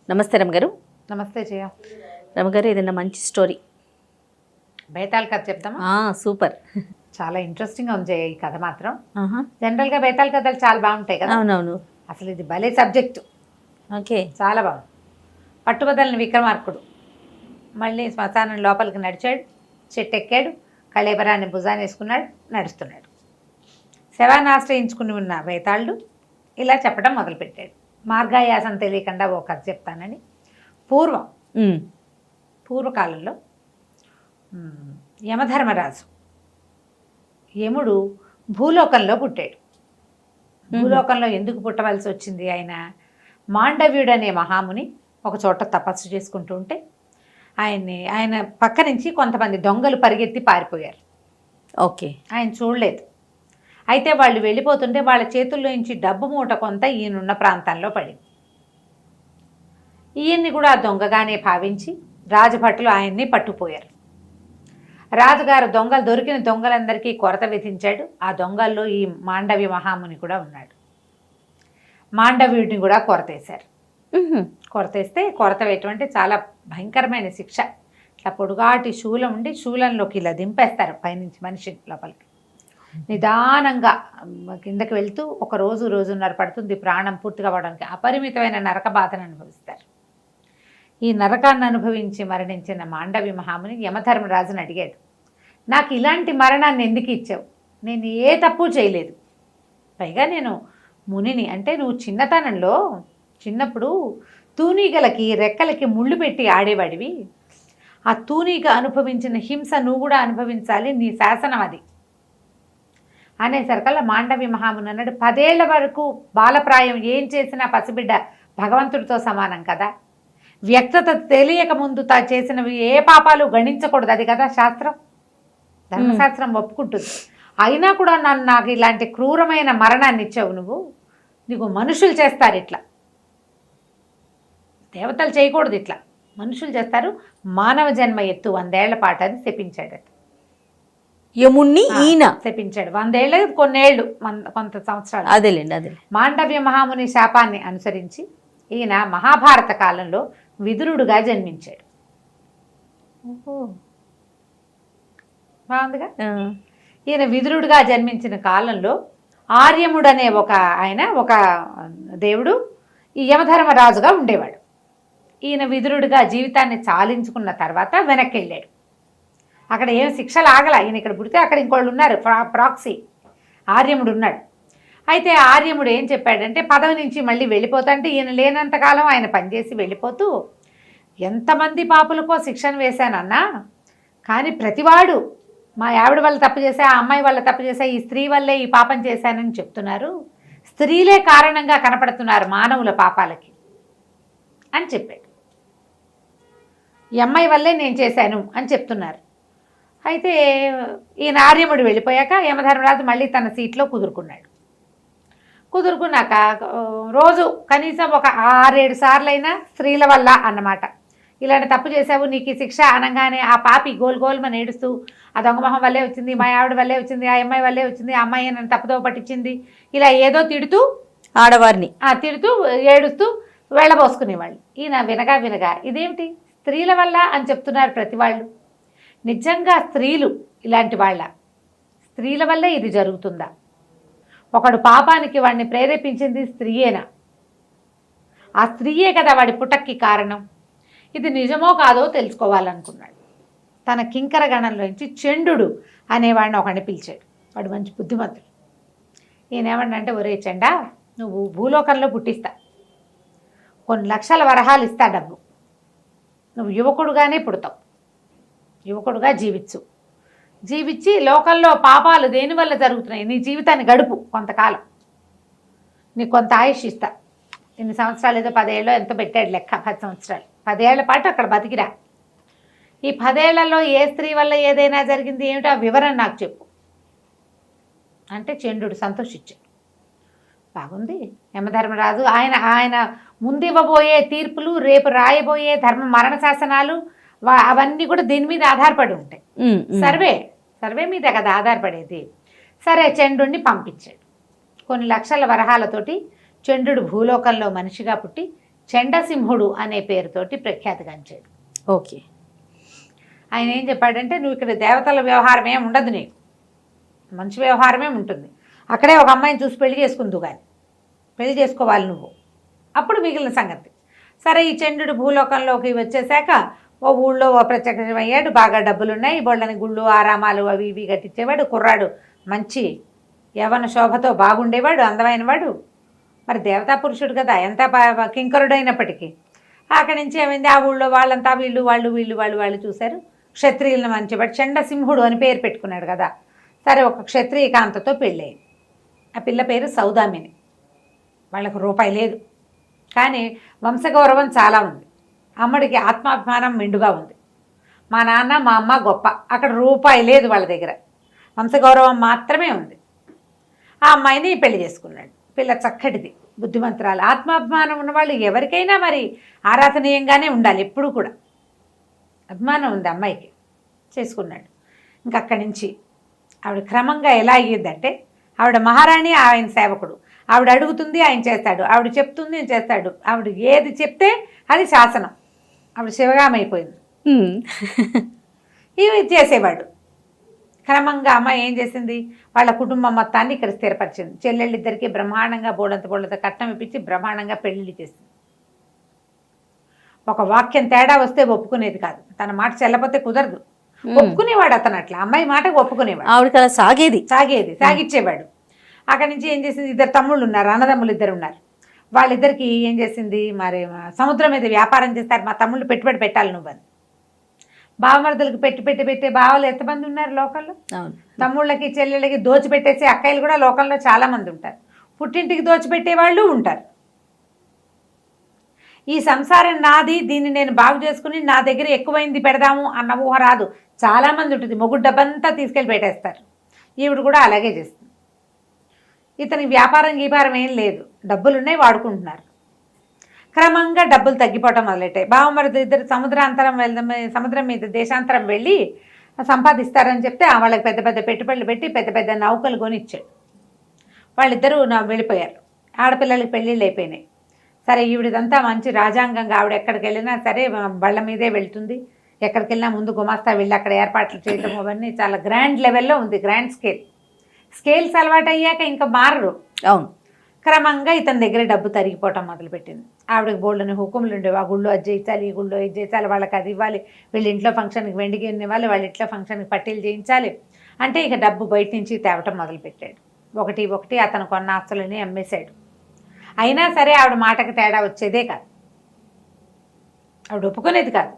నమస్తే రమగారు. నమస్తే జయ. రమగారు, ఏదైనా మంచి స్టోరీ బేతాళ కథ చెప్తామా? సూపర్. చాలా ఇంట్రెస్టింగ్గా ఉంది జయ ఈ కథ మాత్రం. జనరల్గా బేతాళ కథలు చాలా బాగుంటాయి కదా. అవునవును. అసలు ఇది భలే సబ్జెక్టు. ఓకే, చాలా బాగుంది. పట్టుబదలని విక్రమార్కుడు మళ్ళీ శ్మశానం లోపలికి నడిచాడు, చెట్టు ఎక్కాడు, కళేబరాన్ని భుజాన్ని వేసుకున్నాడు, నడుస్తున్నాడు. శవాన్ని ఆశ్రయించుకుని ఉన్న బేతాళుడు ఇలా చెప్పడం మొదలుపెట్టాడు. మార్గాయాసం తెలియకుండా ఓ కథ చెప్తానని. పూర్వకాలంలో యమధర్మరాజు యముడు భూలోకంలో పుట్టాడు. భూలోకంలో ఎందుకు పుట్టవలసి వచ్చింది? మాండవ్యుడు అనే మహాముని ఒక చోట తపస్సు చేసుకుంటూ ఉంటే ఆయన పక్క నుంచి కొంతమంది దొంగలు పరిగెత్తి పారిపోయారు. ఓకే, ఆయన చూడలేదు. అయితే వాళ్ళు వెళ్ళిపోతుంటే వాళ్ళ చేతుల్లో నుంచి డబ్బు మూట కొంత ఈయనున్న ప్రాంతంలో పడింది. ఈయన్ని కూడా దొంగగానే భావించి రాజభటులు ఆయన్ని పట్టుకుపోయారు. రాజుగారు దొరికిన దొంగలందరికీ కొరత విధించాడు. ఆ దొంగల్లో ఈ మాండవ్య మహాముని కూడా ఉన్నాడు. మాండవ్యుడిని కూడా కొరతేశారు. కొరతేస్తే కొరత వేయటం చాలా భయంకరమైన శిక్ష. ఇట్లా పొడుగాటి శూలం ఉండి శూలంలోకి ఇలా దింపేస్తారు పైనుంచి మనిషి లోపలికి. నిదానంగా కిందకి వెళ్తూ ఒక రోజున్నర పడుతుంది ప్రాణం పూర్తిగా అవడానికి. అపరిమితమైన నరక బాధను అనుభవిస్తారు. ఈ నరకాన్ని అనుభవించి మరణించిన మాండవి మహాముని యమధర్మరాజుని అడిగాడు, నాకు ఇలాంటి మరణాన్ని ఎందుకు ఇచ్చావు? నేను ఏ తప్పు చేయలేదు. పైగా నేను మునిని. అంటే నువ్వు చిన్నప్పుడు తూనీగలకి రెక్కలకి ముళ్ళు పెట్టి ఆడేవాడివి. ఆ తూనీగ అనుభవించిన హింస నువ్వు కూడా అనుభవించాలి, నీ శాసనం అది అనేసరికల్లా మాండవి మహాముని అన్నాడు, 10 ఏళ్ల వరకు బాలప్రాయం ఏం చేసినా పసిబిడ్డ భగవంతుడితో సమానం కదా. వ్యక్తత తెలియక ముందు చేసినవి ఏ పాపాలు గణించకూడదు, అది కదా శాస్త్రం, ధర్మశాస్త్రం ఒప్పుకుంటుంది. అయినా కూడా నాకు ఇలాంటి క్రూరమైన మరణాన్ని ఇచ్చావు నువ్వు. నీకు మనుషులు చేస్తారు ఇట్లా, దేవతలు చేయకూడదు ఇట్లా, మనుషులు చేస్తారు. మానవ జన్మ ఎత్తు 100 ఏళ్ల పాటు అని శపించాడట. యముణ్ణి ఈయన శపించాడు. 100 ఏళ్ళు, కొన్నేళ్ళు, కొంత సంవత్సరాలు. అదేలేండి. మాండవ్య మహాముని శాపాన్ని అనుసరించి ఈయన మహాభారత కాలంలో విదురుడుగా జన్మించాడు. బాగుందిగా. ఈయన విదురుడుగా జన్మించిన కాలంలో ఆర్యముడు అనే ఒక దేవుడు ఈ యమధర్మరాజుగా ఉండేవాడు. ఈయన విదురుడుగా జీవితాన్ని చాలించుకున్న తర్వాత వెనక్కి వెళ్ళాడు. అక్కడ ఏం శిక్షలు ఆగల. ఈయన ఇక్కడ పుడితే అక్కడ ఇంకోళ్ళు ఉన్నారు, ప్రాక్సీ ఆర్యముడు ఉన్నాడు. అయితే ఆర్యముడు ఏం చెప్పాడంటే పదవి నుంచి మళ్ళీ వెళ్ళిపోతాంటే ఈయన లేనంతకాలం ఆయన పనిచేసి వెళ్ళిపోతూ, ఎంతమంది పాపులకో శిక్షను వేశానన్నా, కానీ ప్రతివాడు మా ఆవిడ వల్ల తప్పు చేశా, ఆ అమ్మాయి వల్ల తప్పు చేశా, ఈ స్త్రీ వల్లే ఈ పాపం చేశానని చెప్తున్నారు. స్త్రీలే కారణంగా కనపడుతున్నారు మానవుల పాపాలకి అని చెప్పాడు. ఈ అమ్మాయి వల్లే నేను చేశాను అని చెప్తున్నారు. అయితే ఈయన ఆర్యముడు వెళ్ళిపోయాక యమధర్మరాజు మళ్ళీ తన సీట్లో కుదురుకున్నాక రోజు కనీసం ఒక 6-7 సార్లైనా స్త్రీల వల్ల అన్నమాట, ఇలాంటి తప్పు చేసావు నీకు శిక్ష అనగానే ఆ పాపి గోల్మని ఏడుస్తూ, ఆ దొంగమొహం వల్లే వచ్చింది, మా ఆవిడ వల్లే వచ్చింది, ఆ అమ్మాయి వల్లే వచ్చింది, ఆ అమ్మాయి నన్ను తప్పుదో పట్టించింది, ఇలా ఏదో తిడుతూ ఆడవారిని తిడుతూ ఏడుస్తూ వెళ్ళబోసుకునేవాళ్ళు. ఈయన వినగా ఇదేమిటి స్త్రీల వల్ల అని చెప్తున్నారు ప్రతి వాళ్ళు. నిజంగా స్త్రీలు ఇలాంటి స్త్రీల వల్లే ఇది జరుగుతుందా? ఒకడు పాపానికి వాడిని ప్రేరేపించింది స్త్రీయేనా? ఆ స్త్రీయే కదా వాడి పుట్టక్కి కారణం. ఇది నిజమో కాదో తెలుసుకోవాలనుకున్నాడు. తన కింకర గణంలోంచి చండు అనేవాడిని ఒకడిని పిలిచాడు. వాడు మంచి బుద్ధిమంతుడు. ఈయనేమన్నంటే, ఒరే చండా, నువ్వు భూలోకంలో పుట్టిస్తా, కొన్ని లక్షల వరహాలు ఇస్తా డబ్బు, నువ్వు యువకుడుగానే పుడతావు, యువకుడుగా జీవించి లోకంలో పాపాలు దేనివల్ల జరుగుతున్నాయి నీ జీవితాన్ని గడుపు, కొంతకాలం నీకు కొంత ఆయుష్ ఇస్తా. ఇన్ని సంవత్సరాలు, ఏదో 10 ఏళ్ళు ఎంతో పెట్టాడు లెక్క, 10 సంవత్సరాలు, 10 ఏళ్ల పాటు అక్కడ బతికిరా. ఈ 10 ఏళ్లలో ఏ స్త్రీ వల్ల ఏదైనా జరిగింది ఏమిటో ఆ వివరణ నాకు చెప్పు అంటే చండు సంతోషించాడు. బాగుంది. యమధర్మరాజు ఆయన ముందు ఇవ్వబోయే తీర్పులు, రేపు రాయబోయే మరణ శాసనాలు అవన్నీ కూడా దీని మీద ఆధారపడి ఉంటాయి. సర్వే మీద కదా ఆధారపడేది. సరే, చండుని పంపించాడు. కొన్ని లక్షల వరహాలతోటి చండు భూలోకంలో మనిషిగా పుట్టి చండసింహుడు అనే పేరుతోటి ప్రఖ్యాతిగాంచాడు. ఓకే. ఆయన ఏం చెప్పాడంటే, నువ్వు ఇక్కడ దేవతల వ్యవహారం ఏమి ఉండదు, నీకు మంచి వ్యవహారమే ఉంటుంది, అక్కడే ఒక అమ్మాయిని చూసి పెళ్లి చేసుకుందు కానీ పెళ్లి చేసుకోవాలి నువ్వు, అప్పుడు మిగిలిన సంగతి. సరే, ఈ చంద్రుడు భూలోకంలోకి వచ్చేసాక ఓ ఊళ్ళో ఓ ప్రత్యక్షమయ్యాడు. బాగా డబ్బులున్నాయి, బొళ్ళని గుళ్ళు ఆరామాలు అవి ఇవి కట్టించేవాడు. కుర్రాడు మంచి యవన శోభతో బాగుండేవాడు, అందమైన వాడు. మరి దేవతా పురుషుడు కదా, ఎంత కింకరుడైనప్పటికీ. అక్కడి నుంచి ఏమైంది, ఆ ఊళ్ళో వాళ్ళంతా వాళ్ళు చూశారు. క్షత్రియులను మంచివాడు, చండసింహుడు అని పేరు పెట్టుకున్నాడు కదా. సరే, ఒక క్షత్రియ కాంతతో పెళ్ళయింది. ఆ పిల్ల పేరు సౌదామిని. వాళ్ళకు రూపాయి లేదు, కానీ వంశగౌరవం చాలా ఉంది. అమ్మడికి ఆత్మాభిమానం మెండుగా ఉంది. మా నాన్న మా అమ్మ గొప్ప, అక్కడ రూపాయి లేదు వాళ్ళ దగ్గర, వంశగౌరవం మాత్రమే ఉంది. ఆ అమ్మాయిని పెళ్లి చేసుకున్నాడు. పిల్ల చక్కటిది, బుద్ధిమంతురాలు. ఆత్మాభిమానం ఉన్నవాళ్ళు ఎవరికైనా మరి ఆరాధనీయంగానే ఉండాలి, ఎప్పుడూ కూడా అభిమానం ఉంది అమ్మాయికి. చేసుకున్నాడు. ఇంక అక్కడి నుంచి ఆవిడ క్రమంగా ఎలా అయ్యిందంటే, ఆవిడ మహారాణి, ఆయన సేవకుడు. ఆవిడ అడుగుతుంది, ఆయన చేస్తాడు. ఆవిడ చెప్తుంది, ఆయన చేస్తాడు. ఆవిడ ఏది చెప్తే అది శాసనం. ఆవిడ శివగామైపోయింది. ఇవి చేసేవాడు. క్రమంగా అమ్మాయి ఏం చేసింది, వాళ్ళ కుటుంబం మొత్తాన్ని ఇక్కడ స్థిరపరిచింది. చెల్లెళ్ళిద్దరికీ బ్రహ్మాండంగా బోడంత కట్నం ఇప్పించి బ్రహ్మాండంగా పెళ్లి చేసింది. ఒక వాక్యం తేడా వస్తే ఒప్పుకునేది కాదు, తన మాట చెల్లపోతే కుదరదు. ఒప్పుకునేవాడు అతను, అట్లా అమ్మాయి మాటకు ఒప్పుకునేవాడు. ఆవిడకి అలా సాగిచ్చేవాడు. అక్కడి నుంచి ఏం చేసింది, ఇద్దరు తమ్ముళ్ళు ఉన్నారు, అన్నదమ్ములు ఇద్దరు ఉన్నారు. వాళ్ళిద్దరికి ఏం చేసింది, మరి సముద్రం మీద వ్యాపారం చేస్తారు, మా తమ్ముళ్ళు పెట్టుబడి పెట్టాలి నువ్వు అని. బావమరుదులకు పెట్టే బావలు ఎంతమంది ఉన్నారు లోకల్లో. తమ్ముళ్ళకి చెల్లెళ్ళకి దోచిపెట్టేసి అక్కయ్యలు కూడా లోకంలో చాలా మంది ఉంటారు. పుట్టింటికి దోచిపెట్టే వాళ్ళు ఉంటారు. ఈ సంసారం నాది, దీన్ని నేను బాగు చేసుకుని నా దగ్గర ఎక్కువైంది పెడదాము అన్న ఊహ రాదు. చాలామంది ఉంటుంది, మొగుడు డబ్బంతా తీసుకెళ్ళి పెట్టేస్తారు. ఈవిడ కూడా అలాగే చేస్తుంది. ఇతనికి వ్యాపారం ఏం లేదు, డబ్బులున్నాయి, వాడుకుంటున్నారు. క్రమంగా డబ్బులు తగ్గిపోవటం మొదలెట్టాయి. బావమరుదు ఇద్దరు సముద్రం మీద దేశాంతరం వెళ్ళి సంపాదిస్తారని చెప్తే వాళ్ళకి పెద్ద పెద్ద పెట్టుబడులు పెట్టి పెద్ద పెద్ద నౌకలు కొనిచ్చాడు. వాళ్ళిద్దరూ వెళ్ళిపోయారు. ఆడపిల్లలకి పెళ్ళిళ్ళు అయిపోయినాయి. సరే, ఈవిడిదంతా మంచి రాజాంగంగా, ఆవిడ ఎక్కడికి వెళ్ళినా సరే బళ్ళ మీదే వెళ్తుంది. ఎక్కడికి వెళ్ళినా ముందు గుమాస్తా వెళ్ళి అక్కడ ఏర్పాట్లు చేయటం అవన్నీ చాలా గ్రాండ్ లెవెల్లో ఉంది, గ్రాండ్ స్కేల్స్ అలవాటు అయ్యాక ఇంకా మారరు. అవును. క్రమంగా ఇతని దగ్గర డబ్బు తరిగిపోవటం మొదలుపెట్టింది. ఆవిడకి బోల్డని హుకుములు ఉండేవి, ఆ గుళ్ళో అది చేయించాలి, ఈ గుళ్ళో ఇది చేయించాలి, వాళ్ళకి అది ఇవ్వాలి, వీళ్ళ ఇంట్లో ఫంక్షన్కి వెండికి ఇవ్వాలి, వాళ్ళ ఇంట్లో ఫంక్షన్కి పట్టీలు చేయించాలి. అంటే ఇక డబ్బు బయట నుంచి తేవటం మొదలుపెట్టాడు. ఒకటి అతను కొన్న ఆస్తులని అమ్మేశాడు. అయినా సరే ఆవిడ మాటకి తేడా వచ్చేదే కాదు, ఆవిడ ఒప్పుకునేది కాదు,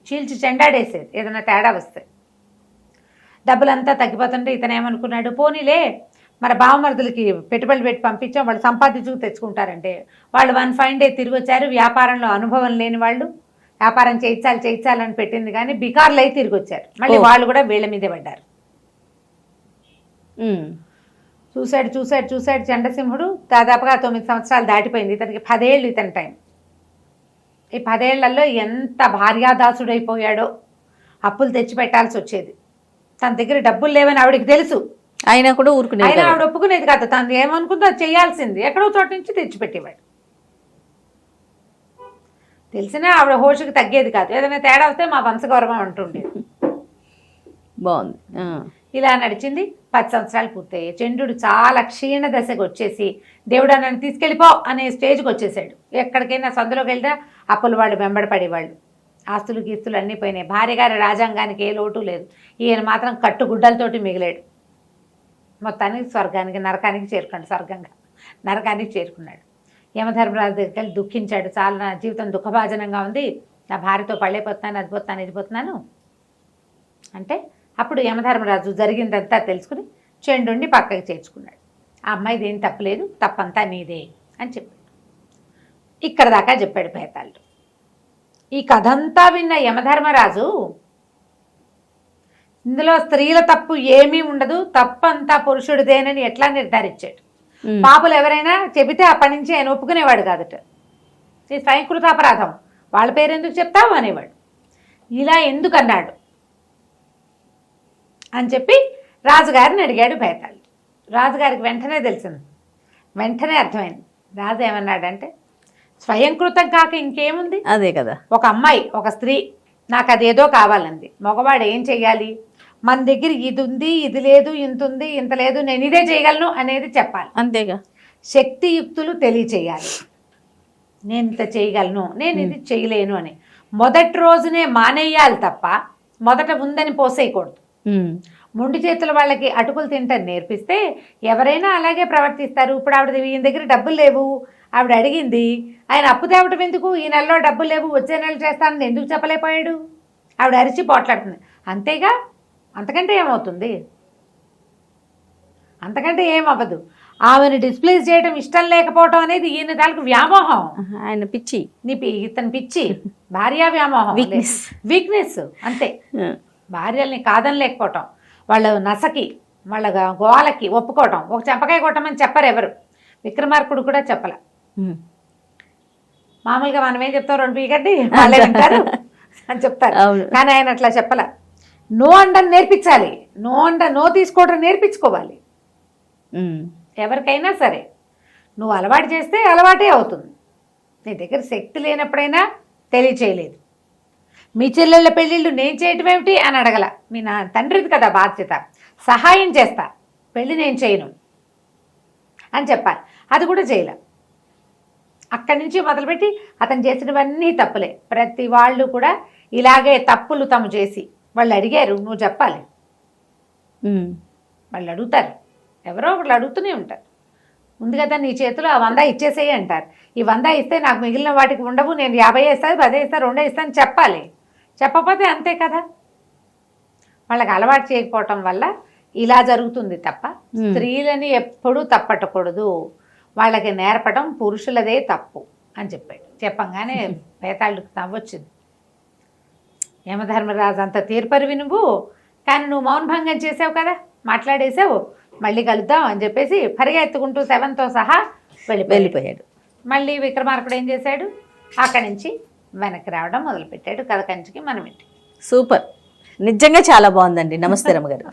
చీల్చి చెండాడేసేది ఏదైనా తేడా వస్తే. డబ్బులంతా తగ్గిపోతుంటే ఇతను ఏమనుకున్నాడు, పోనీలే మరి బావమరుదులకి పెట్టుబడులు పెట్టి పంపించాం, వాళ్ళు సంపాదించుకు తెచ్చుకుంటారంటే. వాళ్ళు వన్ ఫైన్ డే తిరిగి వచ్చారు. వ్యాపారంలో అనుభవం లేని వాళ్ళు, వ్యాపారం చేయించాలని పెట్టింది కానీ బికార్లు అయి తిరిగి వచ్చారు. మళ్ళీ వాళ్ళు కూడా వీళ్ళ మీదే పడ్డారు. చూశాడు చండసింహుడు. దాదాపుగా 9 సంవత్సరాలు దాటిపోయింది. ఇతనికి 10 ఏళ్ళు ఇతని టైం. ఈ 10 ఏళ్లలో ఎంత భార్యాదాసుడైపోయాడో. అప్పులు తెచ్చి పెట్టాల్సి వచ్చేది. తన దగ్గర డబ్బులు లేవని ఆవిడకి తెలుసు, అయినా కూడా ఊరుకునేది. అయినా ఆవిడ ఒప్పుకునేది కాదు. తను ఏమనుకుందో అది చేయాల్సింది. ఎక్కడో చోట నుంచి తెచ్చిపెట్టేవాడు. తెలిసినా ఆవిడ హోషుకి తగ్గేది కాదు. ఏదైనా తేడా వస్తే మా వంశగౌరవం అంటుండేది. బాగుంది. ఇలా నడిచింది. 10 సంవత్సరాలు పూర్తయ్యాయి. చంద్రుడు చాలా క్షీణ దశకు వచ్చేసి దేవుడు నన్ను తీసుకెళ్ళిపో అనే స్టేజ్కి వచ్చేసాడు. ఎక్కడికైనా సందులోకి వెళ్తే అప్పులు వాళ్ళు వెంబడపడేవాళ్ళు. ఆస్తులు గీస్తులు అన్నీ పోయినాయి. భార్య గారి రాజ్యాంగానికి ఏ లోటు లేదు. ఈయన మాత్రం కట్టుగుడ్డలతోటి మిగిలాడు. మొత్తానికి స్వర్గానికి నరకానికి చేరుకున్నాడు. యమధర్మరాజు దగ్గరికి వెళ్ళి దుఃఖించాడు. చాలా, నా జీవితం దుఃఖభాజనంగా ఉంది, నా భార్యతో పళ్ళైపోతున్నాను, అది పోతున్నాను, ఇది పోతున్నాను అంటే అప్పుడు యమధర్మరాజు జరిగిందంతా తెలుసుకుని చండుని పక్కకి చేర్చుకున్నాడు. ఆ అమ్మాయిది ఏం తప్పలేదు, తప్పంతా నీదే అని చెప్పాడు. ఇక్కడ దాకా చెప్పాడు భేతాళుడు. ఈ కథంతా విన్న యమధర్మరాజు ఇందులో స్త్రీల తప్పు ఏమీ ఉండదు, తప్పంతా పురుషుడిదేనని ఎట్లా నిర్ధారించాడు. పాపులు ఎవరైనా చెబితే అప్పటి నుంచి ఆయన ఒప్పుకునేవాడు కాదట. ఇది స్వయంకృత అపరాధం, వాళ్ళ పేరు ఎందుకు చెప్తావు అనేవాడు. ఇలా ఎందుకు అన్నాడు అని చెప్పి రాజుగారిని అడిగాడు భేతాళుడు. రాజుగారికి వెంటనే తెలిసింది, వెంటనే అర్థమైంది. రాజు ఏమన్నాడంటే, స్వయంకృతం కాక ఇంకేముంది? అదే కదా. ఒక అమ్మాయి, ఒక స్త్రీ నాకు అదేదో కావాలంది, మగవాడు ఏం చెయ్యాలి? మన దగ్గర ఇది ఉంది, ఇది లేదు, ఇంత ఉంది, ఇంత లేదు, నేను ఇదే చేయగలను అనేది చెప్పాలి. అంతేగా. శక్తియుక్తులు తెలియచేయాలి. నేను ఇంత చేయగలను, నేను ఇది చేయలేను అని మొదటి రోజునే మానేయాలి తప్ప మొదట ఉందని పోసేయకూడదు. మొండి చేతుల వాళ్ళకి అటుకులు తింటారు నేర్పిస్తే ఎవరైనా అలాగే ప్రవర్తిస్తారు. ఇప్పుడు ఆవిడ ఈయన దగ్గర డబ్బులు లేవు, ఆవిడ అడిగింది, ఆయన అప్పు తేవటం ఎందుకు, ఈ నెలలో డబ్బులు లేవు, వచ్చే నెల చేస్తానని ఎందుకు చెప్పలేకపోయాడు? ఆవిడ అరిచి పోట్లాడుతుంది. అంతేగా, అంతకంటే ఏమవుతుంది? అంతకంటే ఏమవ్వదు. ఆమెను డిస్ప్లేస్ చేయడం ఇష్టం లేకపోవటం అనేది ఈయన దానికి వ్యామోహం. ఆయన పిచ్చి, ఇతను పిచ్చి, భార్య వ్యామోహం, వీక్నెస్ అంతే. భార్యల్ని కాదని లేకపోవటం, వాళ్ళ నసకి, వాళ్ళ గోలకి ఒప్పుకోవటం. ఒక చెంపకాయ కొట్టమని చెప్పరు ఎవరు. విక్రమార్కుడు కూడా చెప్పలే. మామూలుగా మనం ఏం చెప్తాం, 2 పీకండి వాళ్ళే వింటారు అని చెప్తారు. కానీ ఆయన అట్లా చెప్పలే. నో అండని నేర్పించాలి. నో తీసుకోవడం నేర్పించుకోవాలి. ఎవరికైనా సరే నువ్వు అలవాటు చేస్తే అలవాటే అవుతుంది. నీ దగ్గర శక్తి లేనప్పుడైనా తెలియచేయలేదు. మీ చెల్లెళ్ళ పెళ్ళిళ్ళు నేను చేయటం ఏమిటి అని అడగల. మీ తండ్రిది కదా బాధ్యత, సహాయం చేస్తా, పెళ్ళి నేను చేయను అని చెప్పాలి. అది కూడా చేయలే. అక్కడి నుంచి మొదలుపెట్టి అతను చేసినవన్నీ తప్పులే. ప్రతి వాళ్ళు కూడా ఇలాగే తప్పులు తమ చేసి వాళ్ళు అడిగారు, నువ్వు చెప్పాలి. వాళ్ళు అడుగుతారు, ఎవరో ఒకళ్ళు అడుగుతూనే ఉంటారు. ఉంది కదా నీ చేతిలో ఆ 100 ఇచ్చేసేయి అంటారు. ఈ 100 ఇస్తే నాకు మిగిలిన వాటికి ఉండవు, నేను 50 ఇస్తాను, 10 ఇస్తాను, 2 ఇస్తాను చెప్పాలి. చెప్పకపోతే అంతే కదా. వాళ్ళకి అలవాటు చేయకపోవటం వల్ల ఇలా జరుగుతుంది తప్ప స్త్రీలని ఎప్పుడూ తప్పట్టకూడదు. వాళ్ళకి నేర్పడం పురుషులదే తప్పు అని చెప్పాడు. చెప్పంగానే పేతాళ్ళకి నవ్వొచ్చింది. యమధర్మరాజు అంత తీర్పరివి నువ్వు, కానీ నువ్వు మౌనభంగం చేసావు కదా, మాట్లాడేసావు, మళ్ళీ కలుద్దాం అని చెప్పేసి పరిగెత్తుకుంటూ 7తో సహా వెళ్ళిపోయాడు. మళ్ళీ విక్రమార్కుడు ఏం చేశాడు, అక్కడి నుంచి వెనక్కి రావడం మొదలుపెట్టాడు. కథ కంచికి మనం ఇంటి. సూపర్, నిజంగా చాలా బాగుందండి. నమస్తే రమ్మగారు.